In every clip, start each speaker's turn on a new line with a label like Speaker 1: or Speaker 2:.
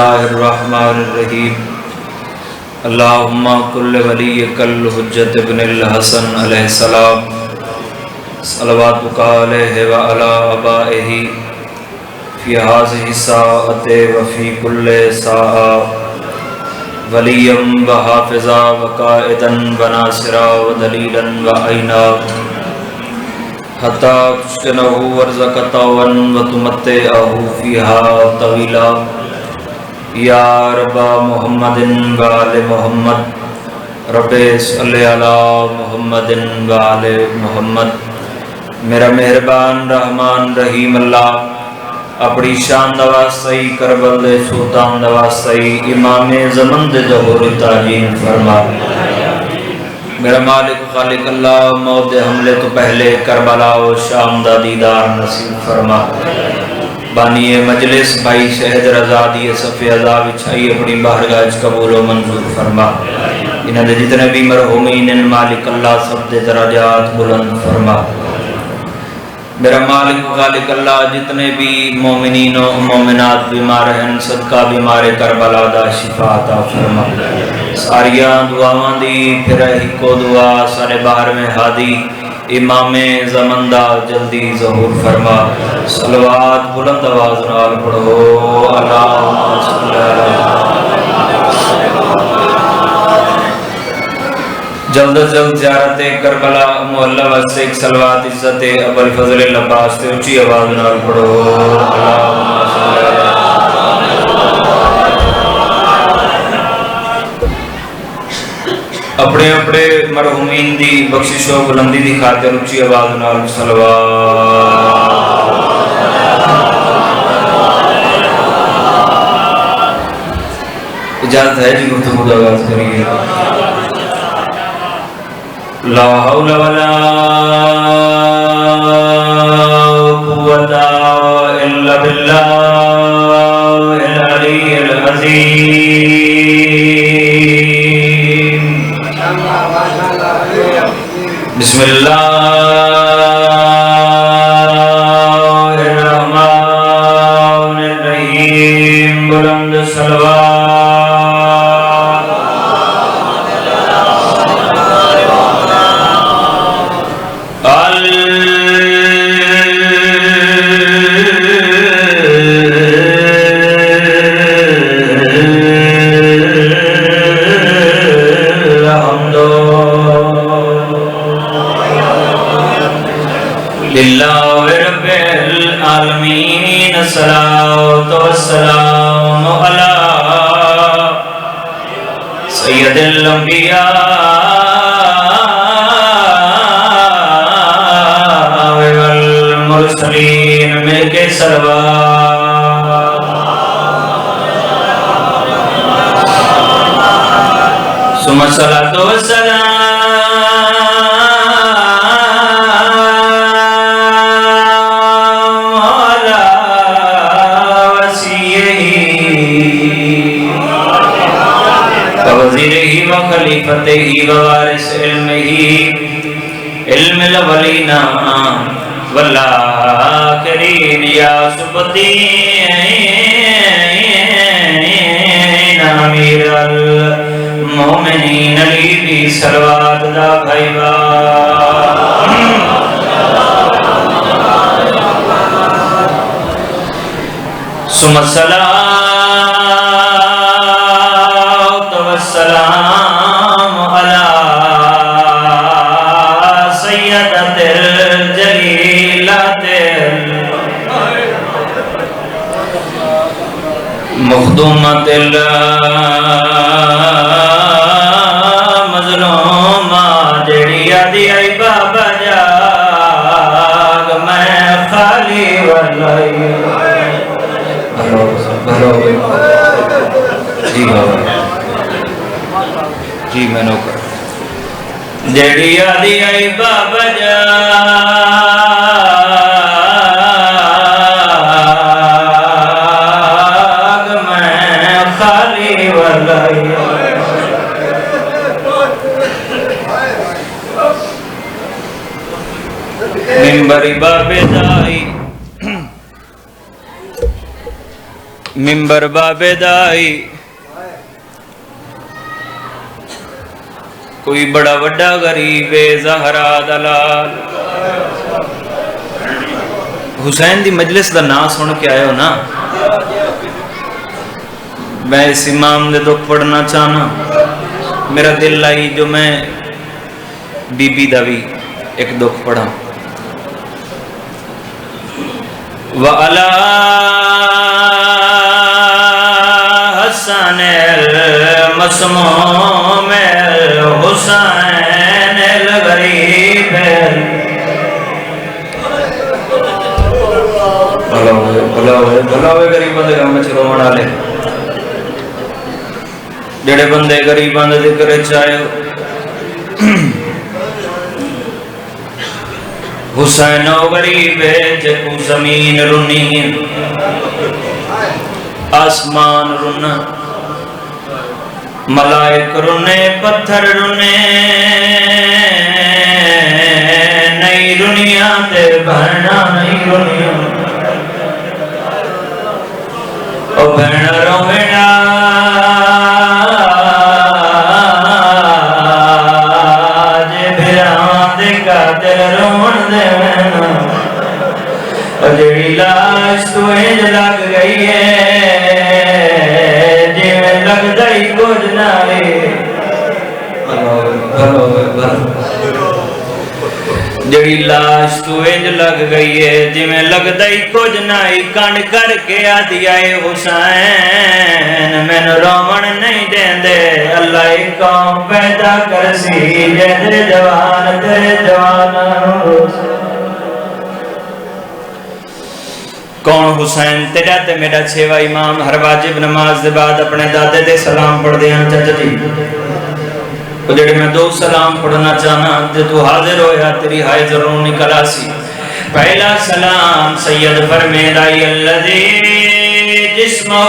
Speaker 1: اللہ الرحمن الرحیم اللہم کل ولیک الحجت ابن الحسن علیہ السلام صلواتک علیہ وعلی آبائہ فی ہذہ الساعۃ وفی کل ساعہ ولیا وحافظا وقائدا وناصرا ودلیلا وعینا حتی تسکنہ ورزقہ وتمتعہ فیہا طویلا یا رب محمد وآل محمد رب صلی علی محمد وآل محمد۔ میرا مہربان رحمان رحیم اللہ اپنی شان دواسطی کربل دے سلطان دواسطی امام زمن دے ظہور تعظیم فرما۔ میرا مالک خالق اللہ موت حملے تو پہلے کربلا و شام دا دیدار نصیب فرما۔ بانی مجلس بھائی شہد رضا دی صفِ عذاب چھائی اپنی بارگاہ قبول و منظور فرما۔ انہاں دے جتنے بھی مرحومین ان مالک اللہ سب دے درجات بلند فرما۔ میرا مالک خالق اللہ جتنے بھی مومنین و مومنات بیمار ہیں صدقہ بیمار کربلا دا شفا عطا فرما۔ ساریاں دعاواں دی پھر کو دعا سارے باہر میں ہادی امام زمن دا جلدی ظہور فرما۔ صلوات بلند آواز نال پڑھو اللہم صلی اللہ جلد از جلد زیارت کربلا محلہ واسطے ایک صلوات عزت ابو الفضل العباس تے اونچی آواز نال پڑھو اللہم صلی اللہ۔ اپنے اپنے مرحومین دی بخشش و بلندی دی خاطر اونچی آواز نال صلوات۔ اجازت ہے جی گفتگو کا آغاز کریے۔ لا حول ولا قوة الا باللہ العلی العظیم۔ بسم اللہ الرحمن الرحیم۔ بلند صلوات۔ للہ رب العالمین الصلاۃ والسلام علی سید الانبیاء والمرسلین مل کے صلوات۔ ثم الصلاۃ والسلام وزیرہی و خلیفتہی و وارث علمہی علم الاولین والآخرین یا سبتین امیر المومنین علی بھی صلوات دا بھائیوا۔ ثم الصلاۃ والسلام علی سیدۃ الجلیلۃ مخدومۃ المظلومہ جڑی آدھی آئی بابا جاگ میں خالی واللائی۔ جی بابا جی میں نوکر جڑی آدھی آئی بابا جاگ میں خالی واللائی۔ ممبری باب دائی منبر بابے دائی کوئی بڑا وڈا غریب زہرا دلال حسین دی مجلس دا نام سن کے آئے ہو نا میں اس امام دے دکھ پڑھنا چاہنا میرا دل لائی جو میں بی بی دا بھی ایک دکھ پڑھا وَعَلَى حسن المسموم الحسین الغریب بھلا ہوئے غریب بندے کا میں چلو منا لے جڑے بندے غریب بندے ذکر چاہے حسین و غریب جکو زمین رنی آسمان رنا ملائک رنے پتھر رنے نئی رنیا تے بھرنا نئی رنیا او بھرنا روینا جے بھران دے کا دل رون دے اور جیڑی لاش تو انج لگ گئی ہے جی میں لگ دائی کچھ نائی جیڑی لاش تو انج لگ گئی ہے جی میں لگ دائی کچھ نائی کانڈ کر کے آدھی آئے حسین میں نے رومن نہیں دین دے اللہ ایک قوم پیدا کرسی جیدے جوان تیرے جوان کون حسین تیرا تے میرا چھیوہ امام ہر واجب نماز دے بعد اپنے دادے دے سلام پڑھ دے ہیں چچا جی تو جڑے میں دو سلام پڑھنا چاہنا جے تو حاضر ہو یا تیری ہائے ضرور نکلا سی پہلا سلام سید فرمیدائی اللذی جسمہ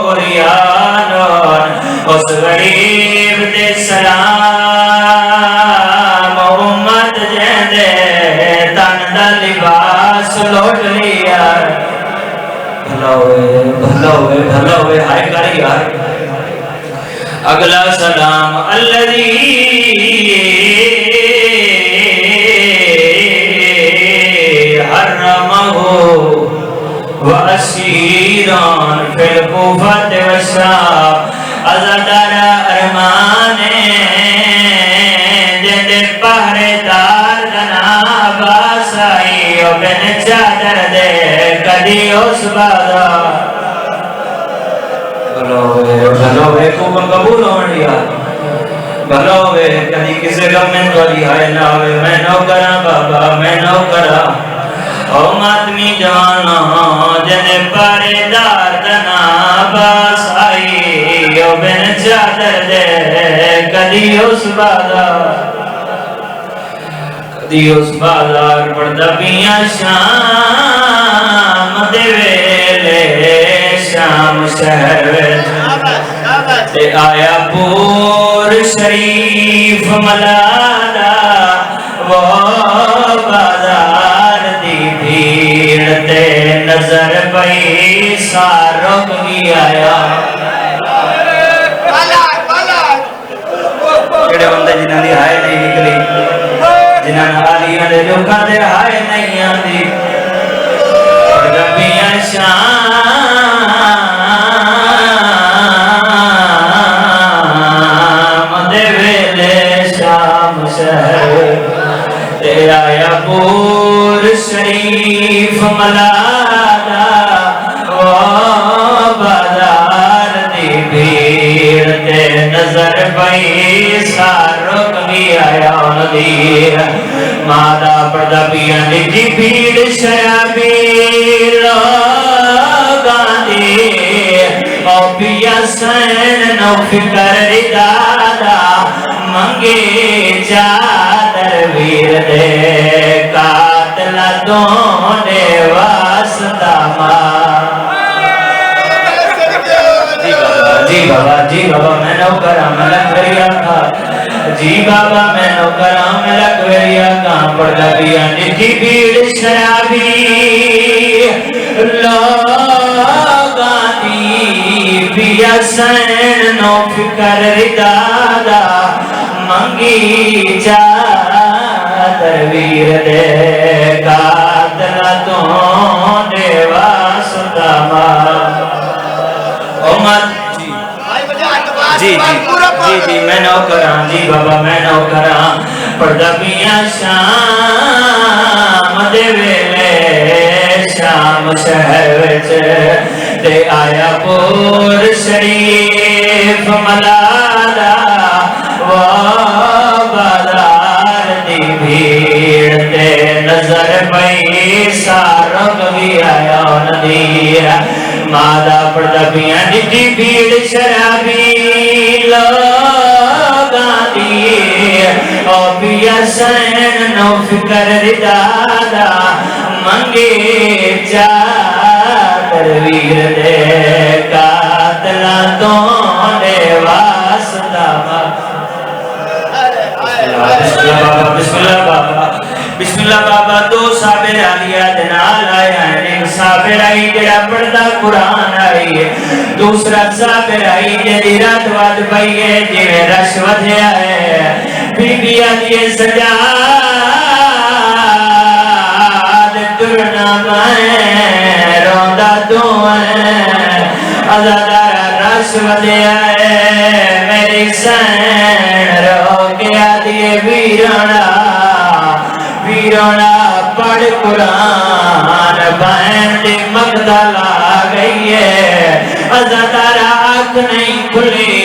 Speaker 1: بریانون اس غریب دے سلام امت جیندے تندہ لباس لوٹ لیا بھلا ہوئے ہائے کاری آئے اگلا سلام الذی حرمہ واسیران فی الکوفت وشام ازدر ارمانے جد پہردار جناب آسائی و بن چادر دے کدی اس بازار بھلو ہے کوپن قبول ہونے لیا بھلو ہے کدی کسے گمنٹ والی ہائے نہ ہوئے میں نو کرا بابا میں نو کرا او ماتمی جوانا جنے پارے دار دنا باس آئی او بن چادر دے کدی اس بازار کدی اس بازار پڑھتا پیاں شام دے ویلے شام شہر تے آیا پور شریف ملالا وہ بازار دی بھیڑ تے نظر پئی سارک بھی آیا کڑے بندے جنہاں دی ہائے نہیں نکلی جنہاں حالیاں دے لوکاں دے ہائے نہیں آندی ربیاں شام دے ویلے شام شہر تے آیا پور شریف ملالا وہ بازار دی بھیڑ تے نظر پئی سارک بھی آیا ندیر مادہ پردہ پیا نجی بھیڑ شرابی گاندی او پیا سین نو فکر دادا منگے چادر ویر دے قاتل دونے واسطہ ماں جی بابا میں نو کرا ملک وریا تھا جی بابا میں نو کرا ملک وریا کہاں پڑھا بیا نجی بھیڑ شرابی اللہ گاندی پیا سین نو فکر ردادا منگی چادر ویر دے قاتل تو دے واسطہ امت جی میں نوکران جی بابا میں نوکران پردہ پیاں شام دے ویلے شام شہر وچ دے آیا پور شریف ملالا وہ بازار دی بھیڑ تے نظر پئی سارک بھی آیا ندی مادہ پردہ پیاں دی بھیڑ شرابی لوگاں دی او پیا سین نو فکر ردادا منگے چادر ویر دے قاتلہ تو دے واسطہ بسم اللہ بابا بسم اللہ بابا دو صابر آلیہ دنال آیا ہے ایک صابر آئی جڑا پڑھتا قرآن آئی ہے دوسرا صابر آئی جڑی رات واد پئی ہے جویں رشوت ہے بی بی آلیہ سجاد ترنا میں روندہ دعائیں ازادارہ رشوت ہے میری سین رو کے آلیہ ویرانا ویرانا پڑھ قرآن بہن دی مقدل آ گئی ہے ازادارہ آنکھ نہیں کھلی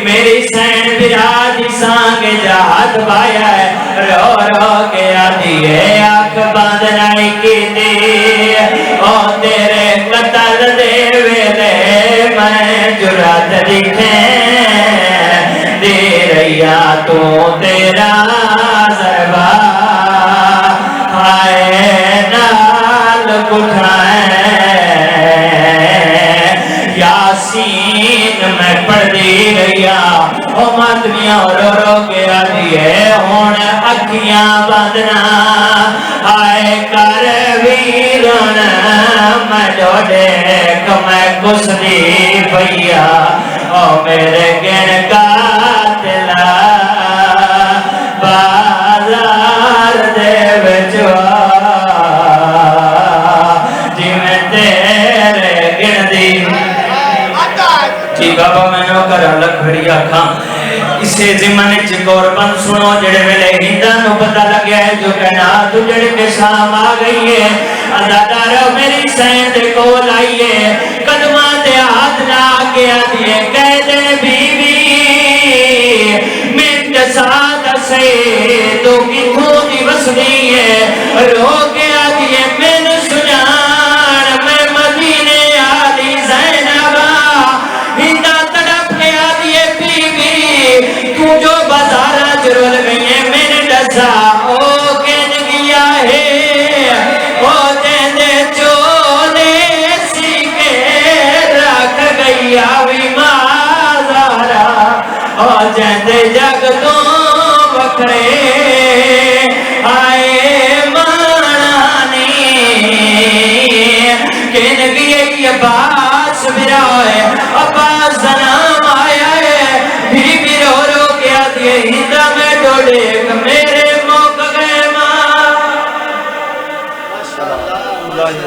Speaker 1: میری سین برادی سانگے جہاد بایا ہے رو رو کے آدھی ہے آنکھ باندھنائی کی دی او تیرے قتل دے ویلے میں جرات دکھیں دے رہیا تو تیرا ضربہ آئے نال کٹھائیں یاسین میں پڑھ دی رہیا او ماتمیاں رو رو کے آدھیے ہون اکھیاں باندھنا آئے کر ویرن میں جوڑے کمیں کس دی پیا او میرے گن قاتلہ بازار دے بچوا جی میں تیرے گن دی جی بابا میں نو کر الگ بھڑی آکھاں اسے زمانے چکور بند سنو جڑے ویلے ہندہ نو پتہ لگیا ہے جو کہنا تو جڑے کے شام آ گئی ہے ازادارہ میری سین دے کول آئی ہے قدمہ دے ہاتھ نہ آگیا دیئے کہہ دے بیوی من جساد سے تو کی کھونی وسنی ہے رو گیا دیئے من سجان میں مدینے آلی زینبہ ہندہ تڑپ گیا دیئے بیوی تو جو بازارہ جرول گئی ہے من ڈسا او کہن گیا ہے او جیندے چولے سیکے رکھ گئی آوی مازارہ او جیندے جگ تو بکرے آئے مانانی کہن گیا یہ باس برائے عباس نام آیا ہے بھی رو رو کیا دیئے ہندہ میں ڈوڑے